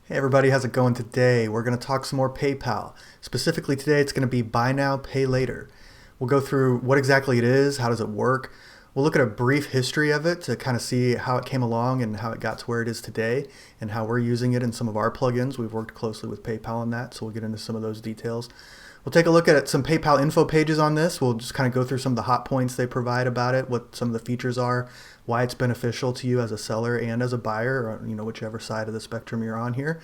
Hey everybody, how's it going today? We're going to talk some more PayPal. Specifically today, it's going to be buy now, pay later. We'll go through what exactly it is, how does it work. We'll look at a brief history of it to kind of see how it came along and how it got to where it is today and how we're using it in some of our plugins. We've worked closely with PayPal on that, so we'll get into some of those details. We'll take a look at some PayPal info pages on this. We'll just kind of go through some of the hot points they provide about it, what some of the features are, why it's beneficial to you as a seller and as a buyer, or whichever side of the spectrum you're on here.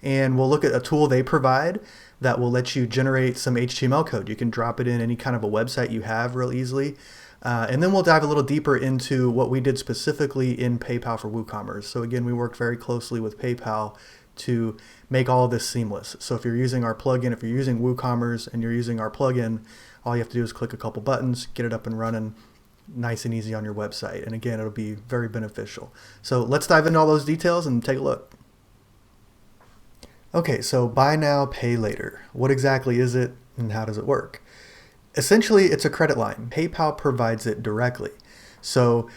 And we'll look at a tool they provide that will let you generate some HTML code. You can drop it in any kind of a website you have real easily. And then we'll dive a little deeper into what we did specifically in PayPal for Woocommerce. So again, we worked very closely with PayPal to make all of this seamless. So if you're using our plugin, if you're using Woocommerce and you're using our plugin, all you have to do is click a couple buttons, get it up and running nice and easy on your website. And again, it'll be very beneficial. So let's dive into all those details and take a look. Okay, so buy now, pay later. What exactly is it and how does it work? Essentially, it's a credit line. PayPal provides it directly. So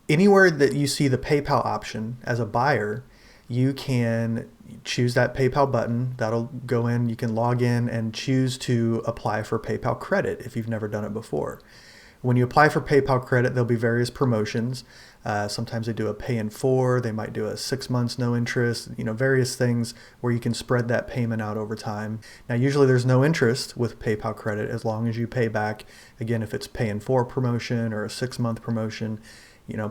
anywhere that you see the PayPal option as a buyer, you can choose that PayPal button. That'll go in. You can log in and choose to apply for PayPal credit if you've never done it before. When you apply for PayPal credit, there'll be various promotions. Sometimes they do a pay in 4. They might do a 6 months no interest. Various things where you can spread that payment out over time. Now, usually there's no interest with PayPal credit as long as you pay back. Again, if it's pay in 4 promotion or a 6-month promotion,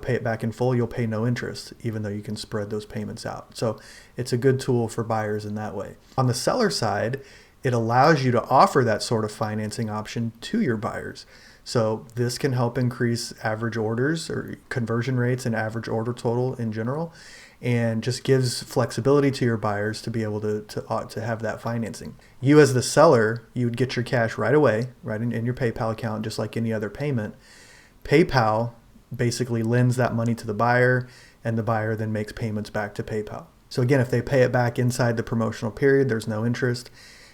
pay it back in full, you'll pay no interest, even though you can spread those payments out. So it's a good tool for buyers in that way. On the seller side, it allows you to offer that sort of financing option to your buyers. So this can help increase average orders or conversion rates and average order total in general, and just gives flexibility to your buyers to be able to have that financing. You as the seller, you would get your cash right away, right in your PayPal account, just like any other payment. PayPal basically lends that money to the buyer, and the buyer then makes payments back to PayPal. So again, if they pay it back inside the promotional period, there's no interest.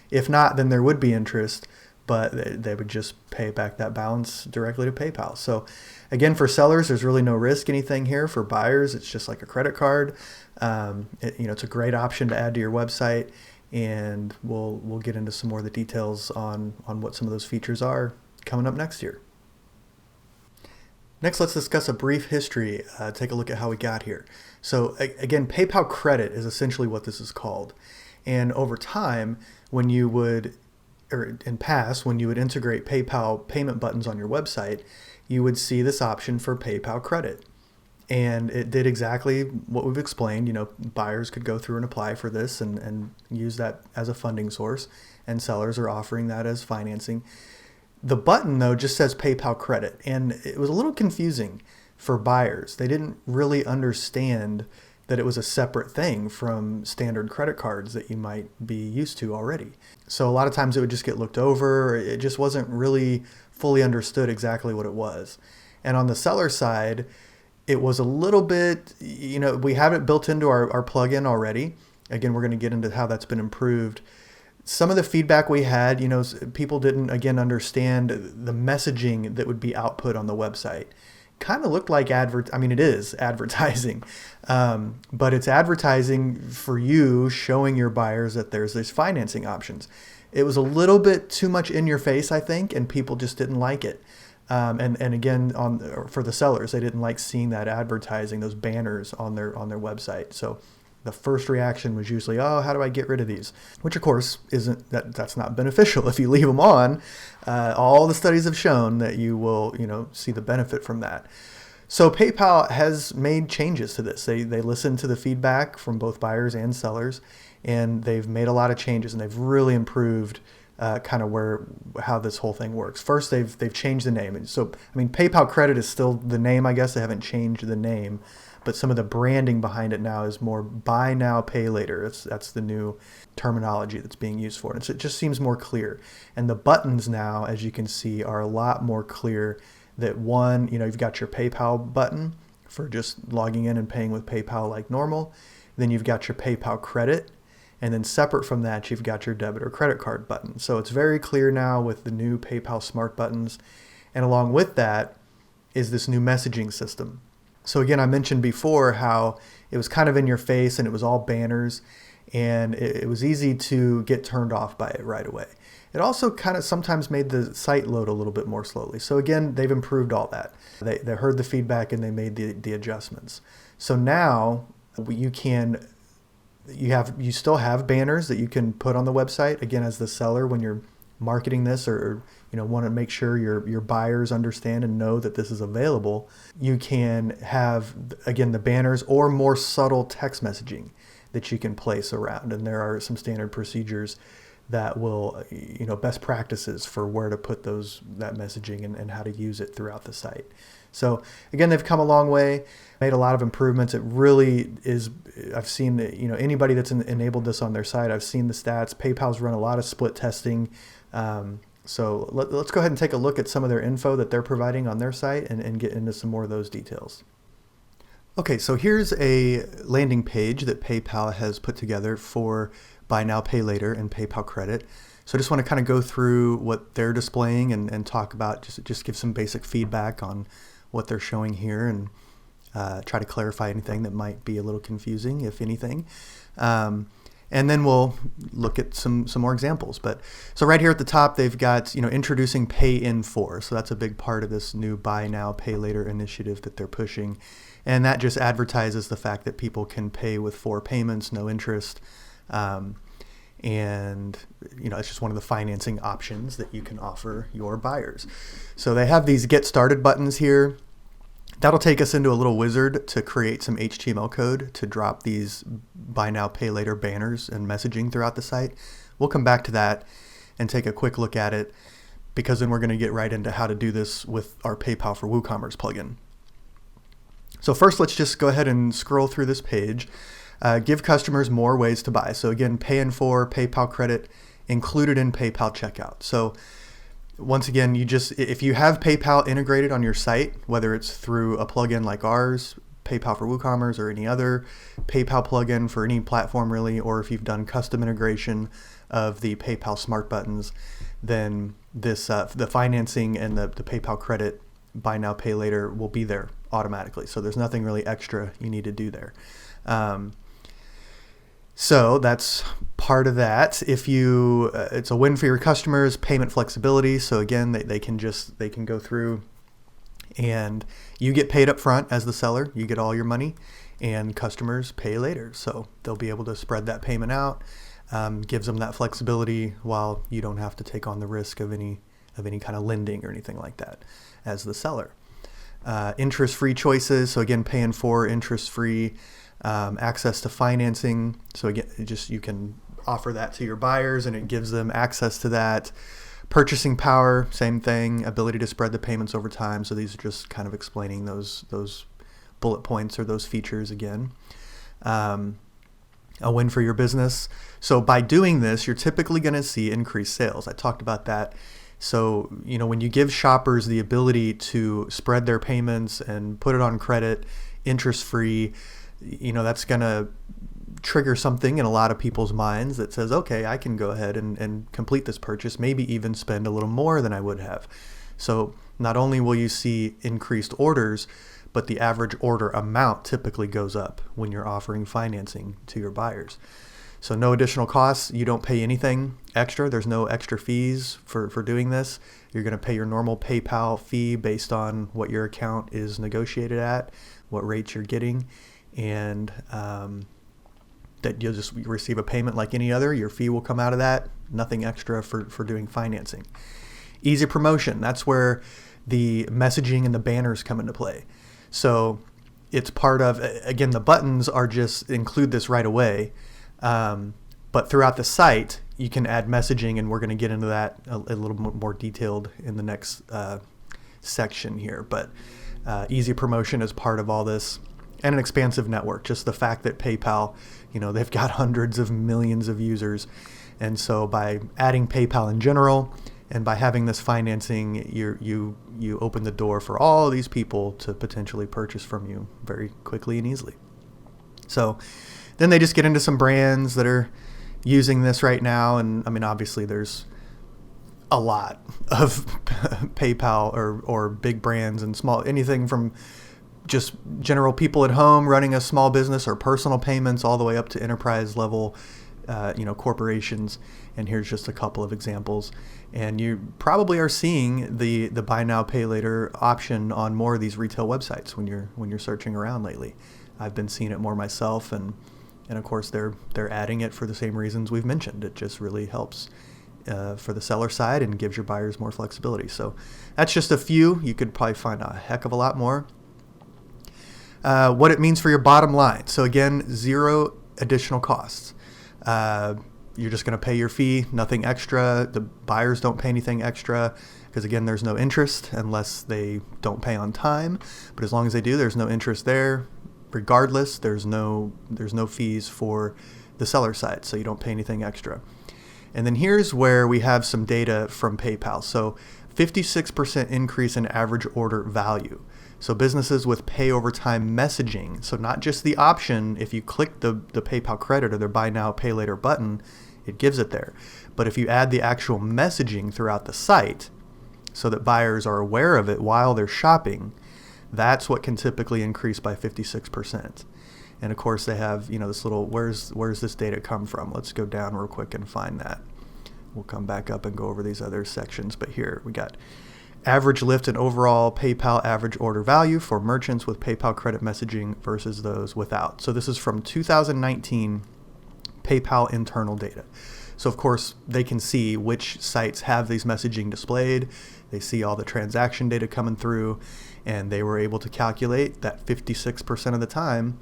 If not, then there would be interest, but they would just pay back that balance directly to PayPal. So again, for sellers, there's really no risk anything here. For buyers, it's just like a credit card. It's a great option to add to your website, and we'll get into some more of the details on what some of those features are coming up next year. Next, let's discuss a brief history, take a look at how we got here. So again, PayPal credit is essentially what this is called. And over time, when you would integrate PayPal payment buttons on your website, you would see this option for PayPal credit. And it did exactly what we've explained. Buyers could go through and apply for this and use that as a funding source, and sellers are offering that as financing. The button, though, just says PayPal credit, and it was a little confusing for buyers. They didn't really understand that it was a separate thing from standard credit cards that you might be used to already. So a lot of times it would just get looked over. It just wasn't really fully understood exactly what it was. And on the seller side, it was a little bit, we have it built into our plugin already. Again, we're going to get into how that's been improved. Some of the feedback we had, people didn't, again, understand the messaging that would be output on the website. Kind of looked like it is advertising, but it's advertising for you, showing your buyers that there's these financing options. It was a little bit too much in your face, I think, and people just didn't like it. And again, for the sellers, they didn't like seeing that advertising, those banners on their website. So the first reaction was usually, oh, how do I get rid of these? Which, of course, that's not beneficial. If you leave them on, all the studies have shown that you will, see the benefit from that. So PayPal has made changes to this. They listened to the feedback from both buyers and sellers, and they've made a lot of changes, and they've really improved kind of how this whole thing works. First, they've changed the name. And so, PayPal Credit is still the name. I guess they haven't changed the name, but some of the branding behind it now is more buy now, pay later. That's the new terminology that's being used for it. It just seems more clear. And the buttons now, as you can see, are a lot more clear. That one, you've got your PayPal button for just logging in and paying with PayPal like normal. Then you've got your PayPal credit. And then separate from that, you've got your debit or credit card button. So it's very clear now with the new PayPal Smart buttons. And along with that is this new messaging system. So again, I mentioned before how it was kind of in your face and it was all banners. and it was easy to get turned off by it right away. It also kind of sometimes made the site load a little bit more slowly. So again, they've improved all that. They heard the feedback and they made the adjustments. So now you still have banners that you can put on the website. Again, as the seller, when you're marketing this or want to make sure your buyers understand and know that this is available, you can have, again, the banners or more subtle text messaging that you can place around. And there are some standard procedures that will, best practices for where to put that messaging and how to use it throughout the site. So again, they've come a long way, made a lot of improvements. It really is. I've seen that, anybody that's enabled this on their site, I've seen the stats. PayPal's run a lot of split testing. So let's go ahead and take a look at some of their info that they're providing on their site and get into some more of those details. Okay, so here's a landing page that PayPal has put together for Buy Now, Pay Later and PayPal Credit. So I just want to kind of go through what they're displaying and talk about, just give some basic feedback on what they're showing here and try to clarify anything that might be a little confusing, if anything. And then we'll look at some more examples. But so right here at the top, they've got, introducing Pay in 4. So that's a big part of this new Buy Now, Pay Later initiative that they're pushing. And that just advertises the fact that people can pay with 4 payments, no interest. And it's just one of the financing options that you can offer your buyers. So they have these Get Started buttons here. That'll take us into a little wizard to create some HTML code to drop these Buy Now, Pay Later banners and messaging throughout the site. We'll come back to that and take a quick look at it, because then we're going to get right into how to do this with our PayPal for Woocommerce plugin. So first, let's just go ahead and scroll through this page. Give customers more ways to buy. So again, Pay in 4, PayPal Credit included in PayPal checkout. So once again, if you have PayPal integrated on your site, whether it's through a plugin like ours, PayPal for WooCommerce, or any other PayPal plugin for any platform really, or if you've done custom integration of the PayPal smart buttons, then the financing and the PayPal Credit Buy Now, Pay Later will be there automatically. So there's nothing really extra you need to do there. So that's part of that. It's a win for your customers, payment flexibility. So again, they can go through and you get paid up front as the seller, you get all your money, and customers pay later. So they'll be able to spread that payment out, gives them that flexibility while you don't have to take on the risk of any kind of lending or anything like that as the seller. Interest-free choices. So again, Pay in 4, interest-free. Access to financing. So again, you can offer that to your buyers and it gives them access to that. Purchasing power, same thing, ability to spread the payments over time. So these are just kind of explaining those bullet points or those features again. A win for your business. So by doing this, you're typically going to see increased sales. I talked about that. So, when you give shoppers the ability to spread their payments and put it on credit, interest-free, that's going to trigger something in a lot of people's minds that says, okay, I can go ahead and complete this purchase, maybe even spend a little more than I would have. So not only will you see increased orders, but the average order amount typically goes up when you're offering financing to your buyers. So no additional costs. You don't pay anything extra. There's no extra fees for doing this. You're going to pay your normal PayPal fee based on what your account is negotiated at, what rates you're getting. And that you'll just receive a payment like any other. Your fee will come out of that. Nothing extra for doing financing. Easy promotion. That's where the messaging and the banners come into play. So it's part of, again, the buttons are just include this right away. But throughout the site, you can add messaging, and we're going to get into that a little more detailed in the next section here. But easy promotion is part of all this. And an expansive network. Just the fact that PayPal, they've got hundreds of millions of users. And so by adding PayPal in general and by having this financing, you open the door for all these people to potentially purchase from you very quickly and easily. So then they just get into some brands that are using this right now. And I mean, obviously there's a lot of PayPal or big brands and small, anything from just general people at home running a small business or personal payments all the way up to enterprise level, corporations. And here's just a couple of examples. And you probably are seeing the buy now, pay later option on more of these retail websites when you're searching around lately. I've been seeing it more myself, and of course they're adding it for the same reasons we've mentioned. It just really helps for the seller side and gives your buyers more flexibility. So that's just a few. You could probably find a heck of a lot more. What it means for your bottom line. So again, 0 additional costs. You're just going to pay your fee, nothing extra. The buyers don't pay anything extra because, again, there's no interest unless they don't pay on time. But as long as they do, there's no interest there. Regardless, there's no fees for the seller side, so you don't pay anything extra. And then here's where we have some data from PayPal. So 56% increase in average order value. So businesses with pay over time messaging, so not just the option, if you click the PayPal credit or their buy now, pay later button, it gives it there. But if you add the actual messaging throughout the site so that buyers are aware of it while they're shopping, that's what can typically increase by 56%. And of course they have, this little, where's this data come from? Let's go down real quick and find that. We'll come back up and go over these other sections. But here we got average lift in overall PayPal average order value for merchants with PayPal credit messaging versus those without. So this is from 2019 PayPal internal data. So of course they can see which sites have these messaging displayed. They see all the transaction data coming through, and they were able to calculate that 56% of the time,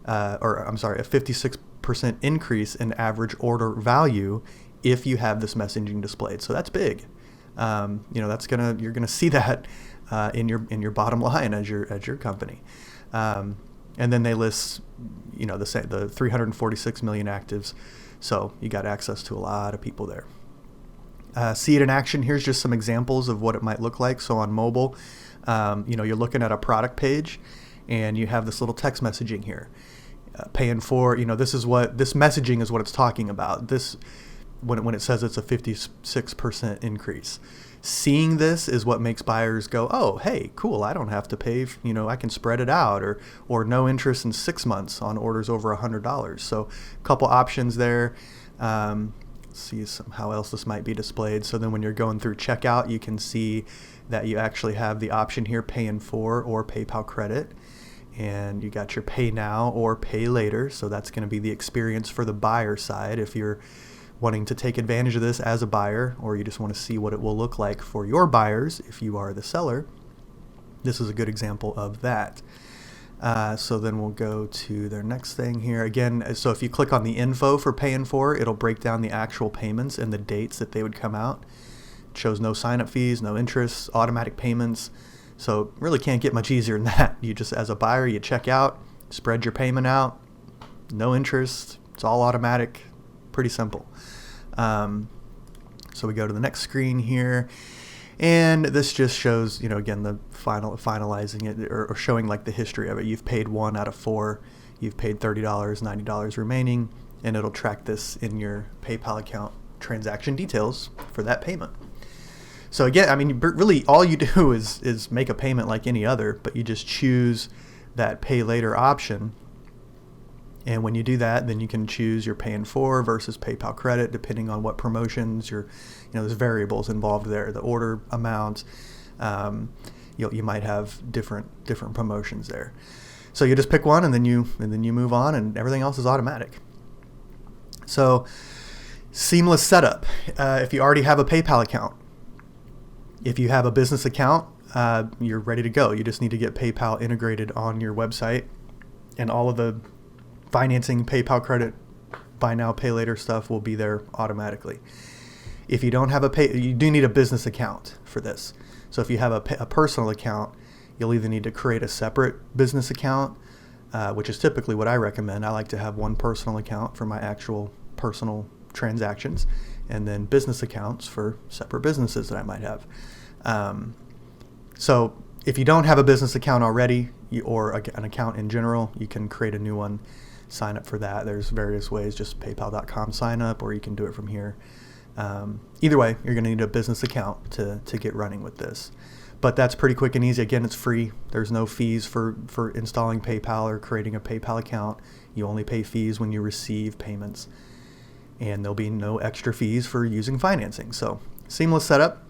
a 56% increase in average order value if you have this messaging displayed. So that's big. You're gonna see that in your bottom line as your company. And then they list, the 346 million actives. So you got access to a lot of people there. See it in action. Here's just some examples of what it might look like. So on mobile, you're looking at a product page and you have this little text messaging here. Paying for, this messaging is what it's talking about. This, when it says it's a 56% increase. Seeing this is what makes buyers go, oh, hey, cool, I don't have to pay, I can spread it out, or no interest in 6 months on orders over $100. So a couple options there. See how else this might be displayed. So then when you're going through checkout, you can see that you actually have the option here, pay in 4 or PayPal credit. And you got your pay now or pay later. So that's going to be the experience for the buyer side. If you're wanting to take advantage of this as a buyer, or you just want to see what it will look like for your buyers if you are the seller, this is a good example of that. So then we'll go to their next thing here. Again, so if you click on the info for pay in 4, it'll break down the actual payments and the dates that they would come out. It shows no sign-up fees, no interest, automatic payments. So really can't get much easier than that. You just, as a buyer, you check out, spread your payment out, no interest, it's all automatic, pretty simple. So we go to the next screen here, and this just shows, again, the finalizing it or showing like the history of it. You've paid 1 out of 4, you've paid $30, $90 remaining, and it'll track this in your PayPal account transaction details for that payment. So again, really all you do is make a payment like any other, but you just choose that pay later option. And when you do that, then you can choose your pay in 4 versus PayPal credit, depending on what promotions there's variables involved there. The order amount, you might have different promotions there. So you just pick one, and then you move on, and everything else is automatic. So seamless setup. If you already have a PayPal account, if you have a business account, you're ready to go. You just need to get PayPal integrated on your website, and all of the financing, PayPal credit, buy now, pay later stuff will be there automatically. If you don't have you do need a business account for this. So if you have a personal account, you'll either need to create a separate business account, which is typically what I recommend. I like to have one personal account for my actual personal transactions, and then business accounts for separate businesses that I might have. So if you don't have a business account already, or an account in general, you can create a new one, sign up for that. There's various ways, just paypal.com sign up, or you can do it from here. Either way, you're going to need a business account to get running with this. But that's pretty quick and easy. Again, it's free. There's no fees for installing PayPal or creating a PayPal account. You only pay fees when you receive payments. And there'll be no extra fees for using financing. So seamless setup.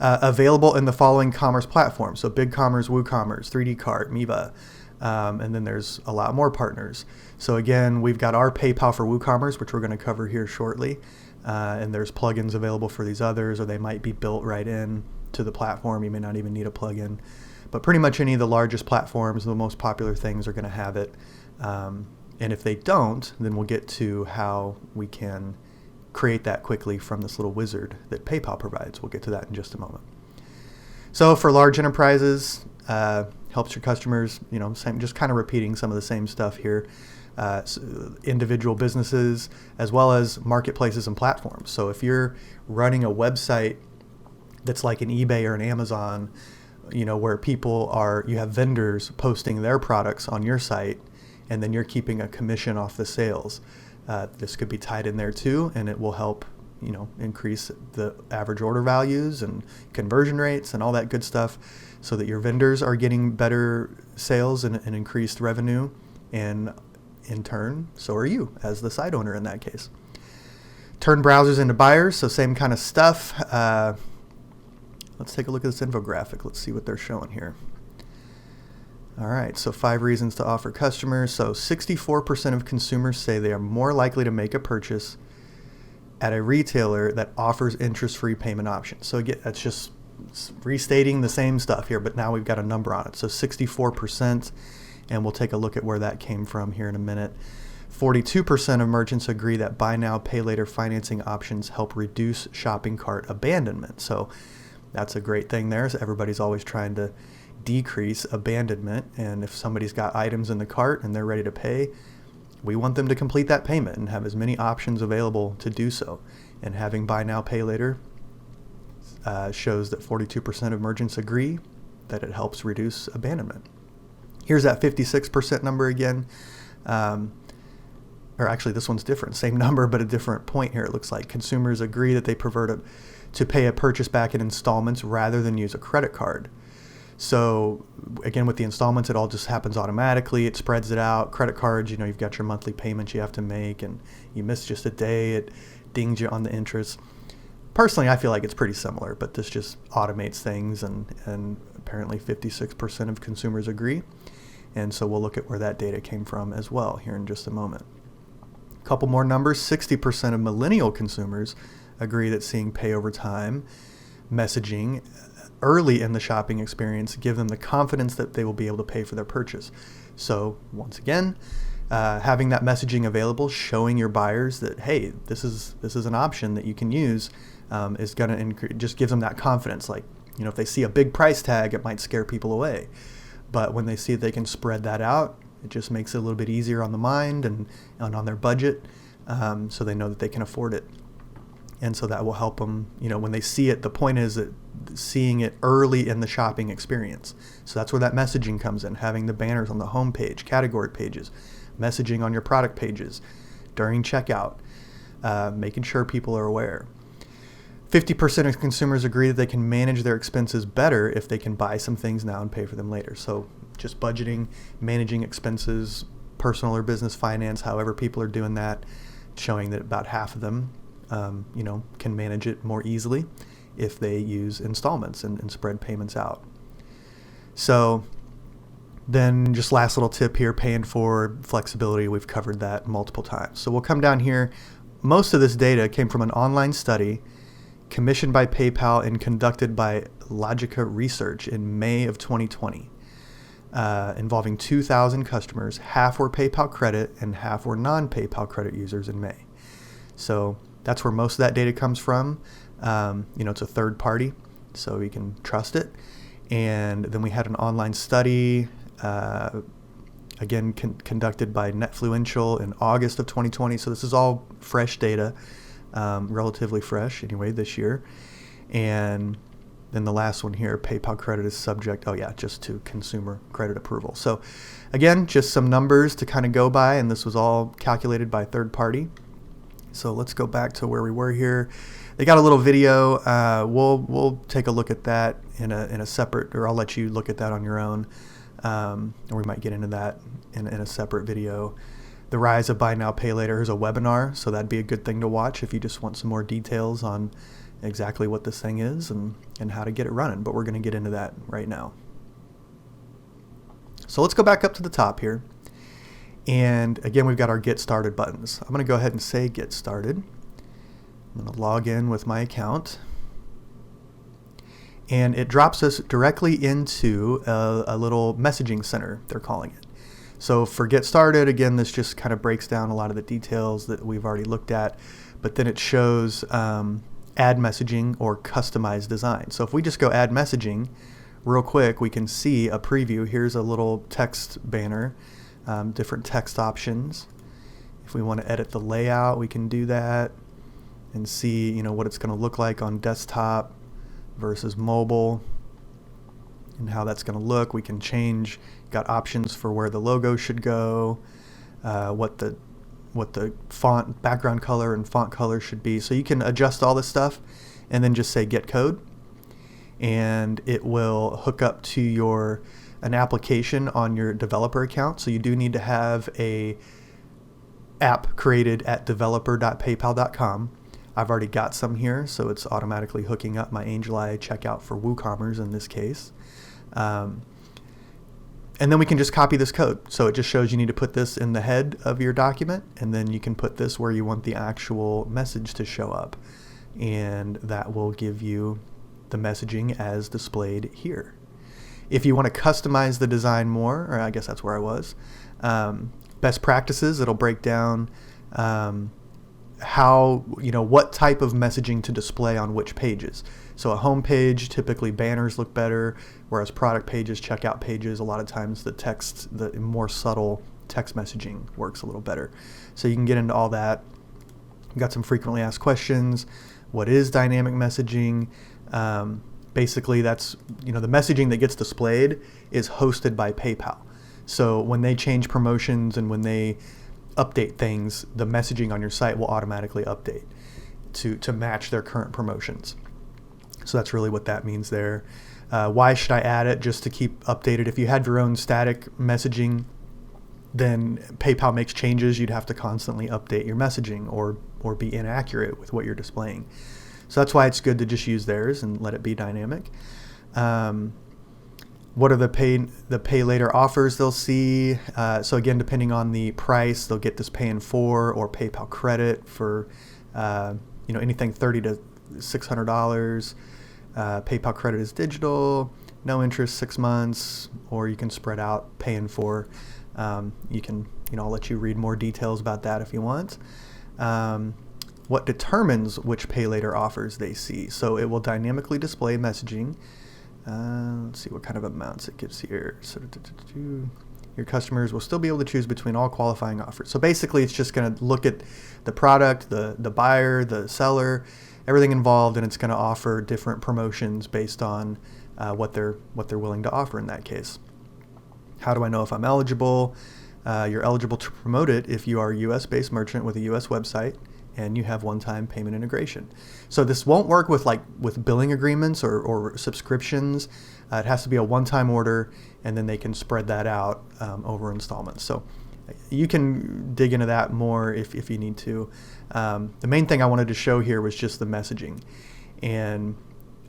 Available in the following commerce platforms. So BigCommerce, Woocommerce, 3D Cart, Miva. And then there's a lot more partners. So again, we've got our PayPal for Woocommerce, which we're going to cover here shortly. And there's plugins available for these others, or they might be built right in to the platform. You may not even need a plugin. But pretty much any of the largest platforms, the most popular things are going to have it. And if they don't, then we'll get to how we can create that quickly from this little wizard that PayPal provides. We'll get to that in just a moment. So for large enterprises, helps your customers, just kind of repeating some of the same stuff here. Individual businesses, as well as marketplaces and platforms. So if you're running a website that's like an eBay or an Amazon, where you have vendors posting their products on your site, and then you're keeping a commission off the sales. This could be tied in there too, and it will help, increase the average order values and conversion rates and all that good stuff, so that your vendors are getting better sales and increased revenue, and in turn, so are you as the site owner in that case. Turn browsers into buyers, so same kind of stuff. Let's take a look at this infographic. Let's see what they're showing here. All right, so 5 reasons to offer customers. So 64% of consumers say they are more likely to make a purchase at a retailer that offers interest-free payment options. So again, that's just restating the same stuff here, but now we've got a number on it. So 64%, and we'll take a look at where that came from here in a minute. 42% of merchants agree that buy now, pay later financing options help reduce shopping cart abandonment. So that's a great thing there. So everybody's always trying to decrease abandonment, and if somebody's got items in the cart and they're ready to pay, we want them to complete that payment and have as many options available to do so. And having buy now, pay later shows that 42% of merchants agree that it helps reduce abandonment. Here's that 56% number again. Or actually, this one's different. Same number, but a different point here. It looks like consumers agree that they prefer to pay a purchase back in installments rather than use a credit card. So again, with the installments, it all just happens automatically. It spreads it out. Credit cards, you've got your monthly payments you have to make, and you miss just a day, it dings you on the interest. Personally, I feel like it's pretty similar, but this just automates things, and apparently 56% of consumers agree. And so we'll look at where that data came from as well here in just a moment. A couple more numbers. 60% of millennial consumers agree that seeing pay over time messaging early in the shopping experience give them the confidence that they will be able to pay for their purchase. So once again, having that messaging available, showing your buyers that, hey, this is an option that you can use, is going to just gives them that confidence. Like, if they see a big price tag, it might scare people away. But when they see that they can spread that out, it just makes it a little bit easier on the mind and on their budget, so they know that they can afford it. And so that will help them, when they see it. The point is that seeing it early in the shopping experience. So that's where that messaging comes in, having the banners on the home page, category pages, messaging on your product pages during checkout, making sure people are aware. 50% of consumers agree that they can manage their expenses better if they can buy some things now and pay for them later. So just budgeting, managing expenses, personal or business finance, however people are doing that, showing that about half of them can manage it more easily if they use installments and spread payments out. So then just last little tip here, paying for flexibility. We've covered that multiple times. So we'll come down here. Most of this data came from an online study commissioned by PayPal and conducted by Logica Research in May of 2020, involving 2,000 customers. Half were PayPal credit and half were non-PayPal credit users in May. So that's where most of that data comes from. It's a third party, so you can trust it. And then we had an online study, again, conducted by Netfluential in August of 2020. So this is all fresh data, relatively fresh anyway this year. And then the last one here, PayPal credit is subject, just to consumer credit approval. So again, just some numbers to kind of go by, and this was all calculated by third party. So let's go back to where we were here. They got a little video. We'll take a look at that in a separate, or I'll let you look at that on your own, or we might get into that in a separate video. The Rise of Buy Now, Pay Later is a webinar, so that'd be a good thing to watch if you just want some more details on exactly what this thing is and how to get it running, but we're going to get into that right now. So let's go back up to the top here. And again, we've got our Get Started buttons. I'm going to go ahead and say Get Started. I'm going to log in with my account. And it drops us directly into a little messaging center, they're calling it. So for Get Started, again, this just kind of breaks down a lot of the details that we've already looked at, but then it shows add messaging or customize design. So if we just go add messaging real quick, we can see a preview. Here's a little text banner, different text options. If we want to edit the layout, we can do that and see, what it's going to look like on desktop versus mobile and how that's going to look. We can change, got options for where the logo should go, what the font background color and font color should be. So you can adjust all this stuff and then just say get code, and it will hook up to an application on your developer account. So you do need to have a app created at developer.paypal.com. I've already got some here, so it's automatically hooking up my Angell checkout for Woocommerce in this case. And then we can just copy this code. So it just shows you need to put this in the head of your document, and then you can put this where you want the actual message to show up. And that will give you the messaging as displayed here. If you want to customize the design more, or I guess that's where I was, best practices, it'll break down how, what type of messaging to display on which pages. So a home page, typically banners look better, whereas product pages, checkout pages, a lot of times the more subtle text messaging works a little better. So you can get into all that. We've got some frequently asked questions. What is dynamic messaging? Basically, that's, the messaging that gets displayed is hosted by PayPal. So when they change promotions and when they update things, the messaging on your site will automatically update to match their current promotions. So that's really what that means there. Why should I add it? Just to keep updated. If you had your own static messaging, then PayPal makes changes. You'd have to constantly update your messaging or be inaccurate with what you're displaying. So that's why it's good to just use theirs and let it be dynamic. What are the pay later offers they'll see? So again, depending on the price, they'll get this pay in 4 or PayPal credit for anything $30 to $600. PayPal credit is digital, no interest, 6 months, or you can spread out pay in 4. You can, I'll let you read more details about that if you want. What determines which pay later offers they see? So it will dynamically display messaging. Let's see what kind of amounts it gives here. So your customers will still be able to choose between all qualifying offers. So basically, it's just going to look at the product, the buyer, the seller, everything involved, and it's going to offer different promotions based on what they're willing to offer in that case. How do I know if I'm eligible? You're eligible to promote it if you are a U.S.-based merchant with a U.S. website and you have one-time payment integration. So this won't work with billing agreements or subscriptions. It has to be a one-time order, and then they can spread that out over installments. So you can dig into that more if you need to. The main thing I wanted to show here was just the messaging. And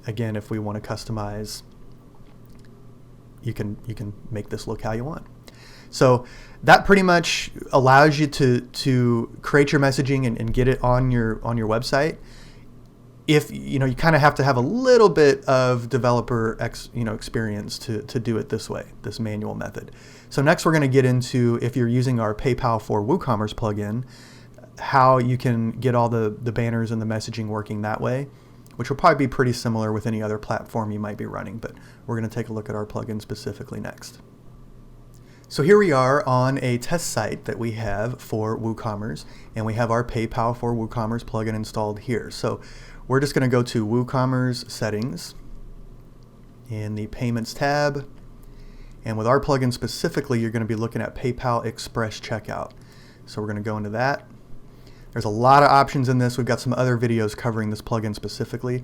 again, if we want to customize, you can make this look how you want. So that pretty much allows you to create your messaging and get it on your website. If you kind of have to have a little bit of developer experience to do it this way, this manual method. So next we're going to get into, if you're using our PayPal for Woocommerce plugin, how you can get all the banners and the messaging working that way, which will probably be pretty similar with any other platform you might be running, but we're going to take a look at our plugin specifically next. So here we are on a test site that we have for Woocommerce, and we have our PayPal for Woocommerce plugin installed here. So we're just going to go to Woocommerce settings in the payments tab, and with our plugin specifically, you're going to be looking at PayPal Express Checkout. So we're going to go into that. There's a lot of options in this. We've got some other videos covering this plugin specifically.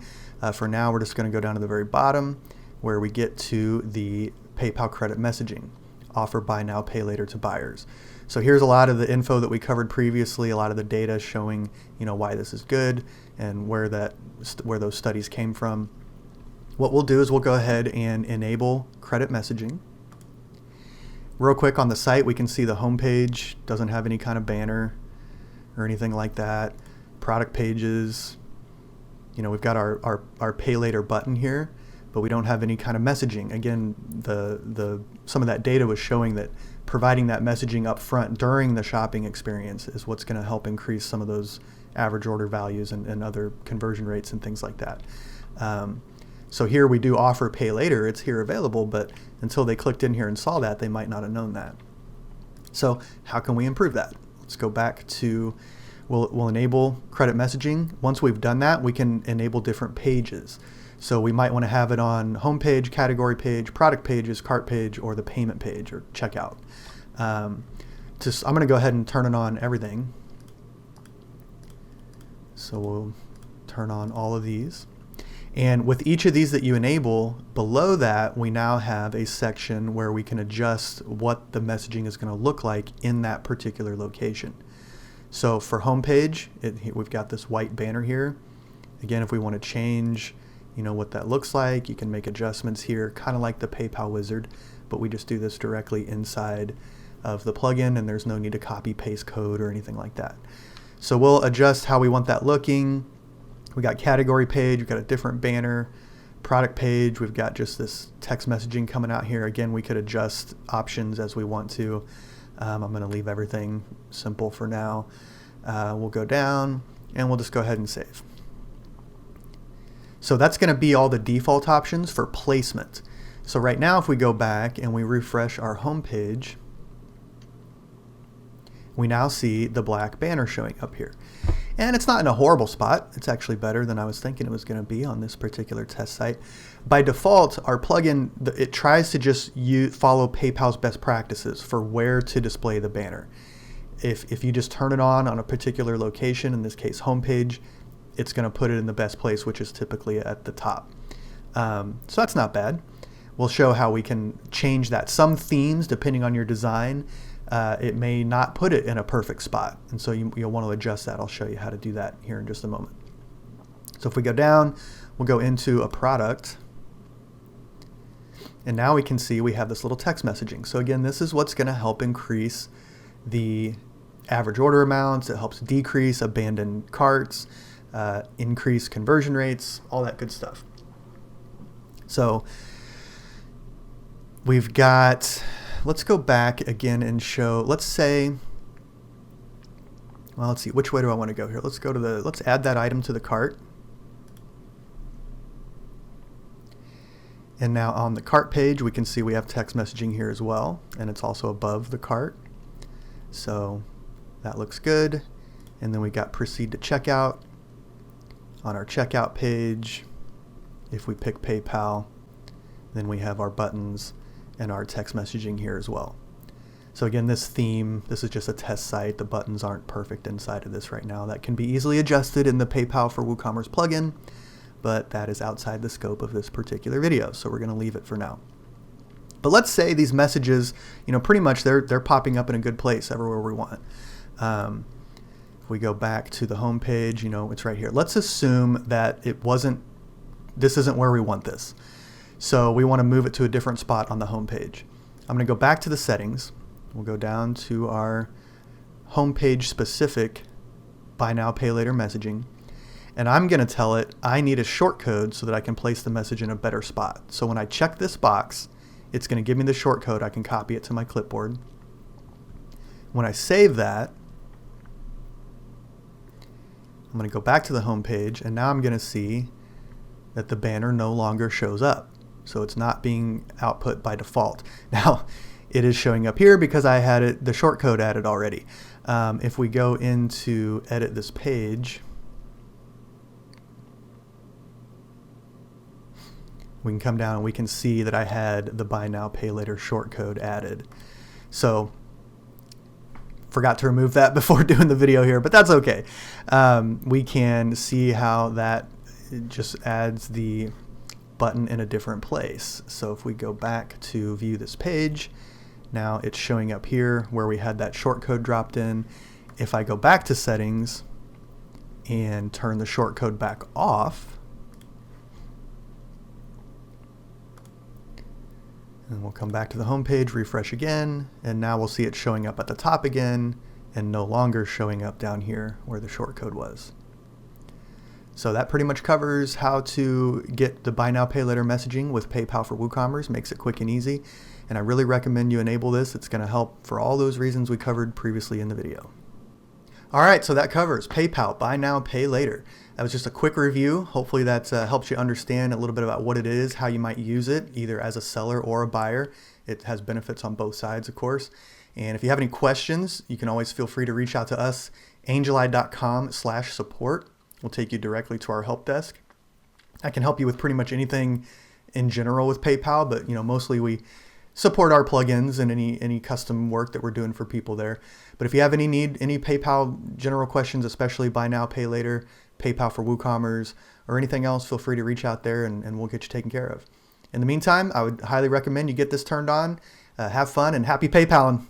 For now, we're just going to go down to the very bottom, where we get to the PayPal credit messaging, offer buy now, pay later to buyers. So here's a lot of the info that we covered previously, a lot of the data showing, why this is good and where those studies came from. What we'll do is we'll go ahead and enable credit messaging. Real quick on the site, we can see the homepage doesn't have any kind of banner or anything like that. Product pages, we've got our pay later button here, but we don't have any kind of messaging. Again, some of that data was showing that providing that messaging up front during the shopping experience is what's going to help increase some of those average order values and other conversion rates and things like that. So here we do offer pay later. It's here available, but until they clicked in here and saw that, they might not have known that. So how can we improve that? Let's go back to, we'll enable credit messaging. Once we've done that, we can enable different pages. So we might want to have it on homepage, category page, product pages, cart page, or the payment page or checkout. I'm going to go ahead and turn it on everything. So we'll turn on all of these. And with each of these that you enable, below that, we now have a section where we can adjust what the messaging is going to look like in that particular location. So for homepage, we've got this white banner here. Again, if we want to change, what that looks like, you can make adjustments here, kind of like the PayPal wizard, but we just do this directly inside of the plugin, and there's no need to copy paste code or anything like that. So we'll adjust how we want that looking. We got category page, we've got a different banner. Product page, we've got just this text messaging coming out here. Again, we could adjust options as we want to. I'm going to leave everything simple for now. We'll go down and we'll just go ahead and save. So that's going to be all the default options for placement. So right now, if we go back and we refresh our home page, we now see the black banner showing up here. And it's not in a horrible spot. It's actually better than I was thinking it was going to be on this particular test site. By default, our plugin, it tries to just follow PayPal's best practices for where to display the banner. If you just turn it on a particular location, in this case homepage, it's going to put it in the best place, which is typically at the top. So that's not bad. We'll show how we can change that. Some themes, depending on your design, it may not put it in a perfect spot. And so you'll want to adjust that. I'll show you how to do that here in just a moment. So if we go down, we'll go into a product. And now we can see we have this little text messaging. So again, this is what's going to help increase the average order amounts. It helps decrease abandoned carts, increase conversion rates, all that good stuff. So we've got, let's go back again and show, let's say, well, let's see, which way do I want to go here? Let's go to let's add that item to the cart. And now on the cart page, we can see we have text messaging here as well, and it's also above the cart. So that looks good. And then we got proceed to checkout. On our checkout page, if we pick PayPal, then we have our buttons and our text messaging here as well. So again, this theme, this is just a test site. The buttons aren't perfect inside of this right now. That can be easily adjusted in the PayPal for Woocommerce plugin, but that is outside the scope of this particular video, so we're going to leave it for now. But let's say these messages, pretty much they're popping up in a good place everywhere we want. If we go back to the home page, it's right here. Let's assume that this isn't where we want this. So we want to move it to a different spot on the home page. I'm going to go back to the settings. We'll go down to our home page specific buy now, pay later messaging. And I'm going to tell it I need a shortcode so that I can place the message in a better spot. So when I check this box, it's going to give me the shortcode. I can copy it to my clipboard. When I save that, I'm going to go back to the home page, and now I'm going to see that the banner no longer shows up. So it's not being output by default. Now, it is showing up here because I had the shortcode added already. If we go into edit this page, we can come down and we can see that I had the buy now, pay later shortcode added. So forgot to remove that before doing the video here, but that's okay. We can see how that just adds the button in a different place. So if we go back to view this page, now it's showing up here where we had that short code dropped in. If I go back to settings and turn the short code back off, and we'll come back to the home page, refresh again, and now we'll see it showing up at the top again and no longer showing up down here where the short code was. So that pretty much covers how to get the buy now, pay later messaging with PayPal for WooCommerce. Makes it quick and easy. And I really recommend you enable this. It's going to help for all those reasons we covered previously in the video. All right, so that covers PayPal, buy now, pay later. That was just a quick review. Hopefully that helps you understand a little bit about what it is, how you might use it, either as a seller or a buyer. It has benefits on both sides, of course. And if you have any questions, you can always feel free to reach out to us, angeli.com/support. We'll take you directly to our help desk. I can help you with pretty much anything in general with PayPal, but mostly we support our plugins and any custom work that we're doing for people there. But if you have any PayPal general questions, especially buy now, pay later, PayPal for WooCommerce, or anything else, feel free to reach out there and we'll get you taken care of. In the meantime, I would highly recommend you get this turned on. Have fun and happy PayPaling.